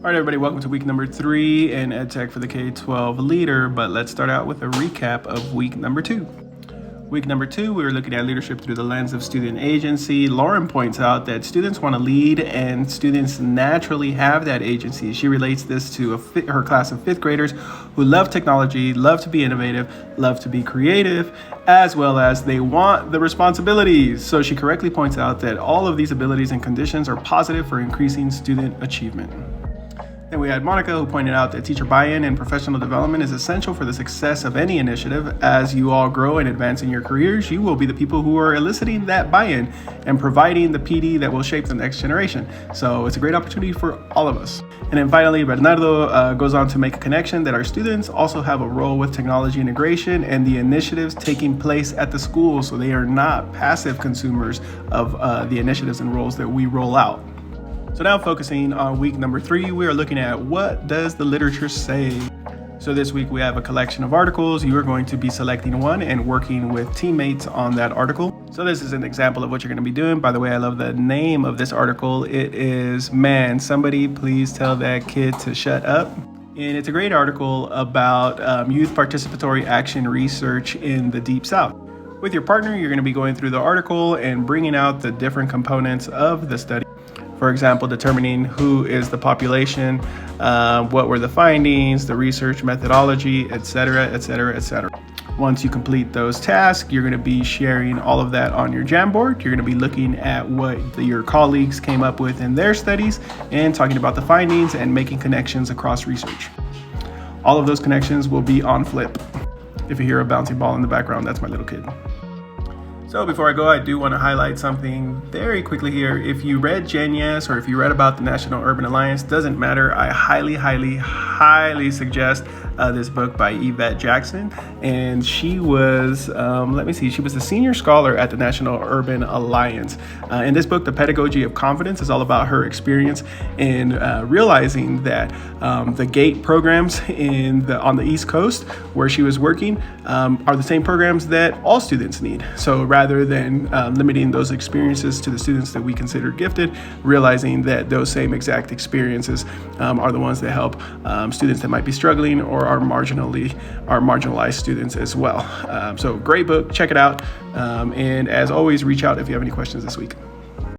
All right, everybody, welcome to week number 3 in EdTech for the K-12 leader, but let's start out with a recap of week number 2. Week number 2, we were looking at leadership through the lens of student agency. Lauren points out that students want to lead and students naturally have that agency. She relates this to her class of 5th graders who love technology, love to be innovative, love to be creative, as well as they want the responsibilities. So she correctly points out that all of these abilities and conditions are positive for increasing student achievement. Then we had Monica, who pointed out that teacher buy-in and professional development is essential for the success of any initiative. As you all grow and advance in your careers, you will be the people who are eliciting that buy-in and providing the PD that will shape the next generation. So it's a great opportunity for all of us. And then finally, Bernardo goes on to make a connection that our students also have a role with technology integration and the initiatives taking place at the school, so they are not passive consumers of the initiatives and roles that we roll out. So now focusing on week number 3, we are looking at what does the literature say. So this week we have a collection of articles. You are going to be selecting one and working with teammates on that article. So this is an example of what you're going to be doing. By the way, I love the name of this article. It is, "Man, Somebody Please Tell That Kid to Shut Up." And it's a great article about youth participatory action research in the Deep South. With your partner, you're going to be going through the article and bringing out the different components of the study. For example, determining who is the population, what were the findings, the research methodology, etc., etc., etc. Once you complete those tasks, you're going to be sharing all of that on your Jamboard. You're going to be looking at what your colleagues came up with in their studies and talking about the findings and making connections across research. All of those connections will be on Flip. If you hear a bouncing ball in the background, that's my little kid. So before I go, I do want to highlight something very quickly here. If you read GenYes or if you read about the National Urban Alliance, doesn't matter. I highly suggest this book by Yvette Jackson. And she was, she was the senior scholar at the National Urban Alliance. In this book, The Pedagogy of Confidence, is all about her experience in realizing that the GATE programs on the East Coast where she was working are the same programs that all students need. So rather than limiting those experiences to the students that we consider gifted, realizing that those same exact experiences are the ones that help students that might be struggling or are marginalized students as well. So great book, check it out. And as always, reach out if you have any questions this week.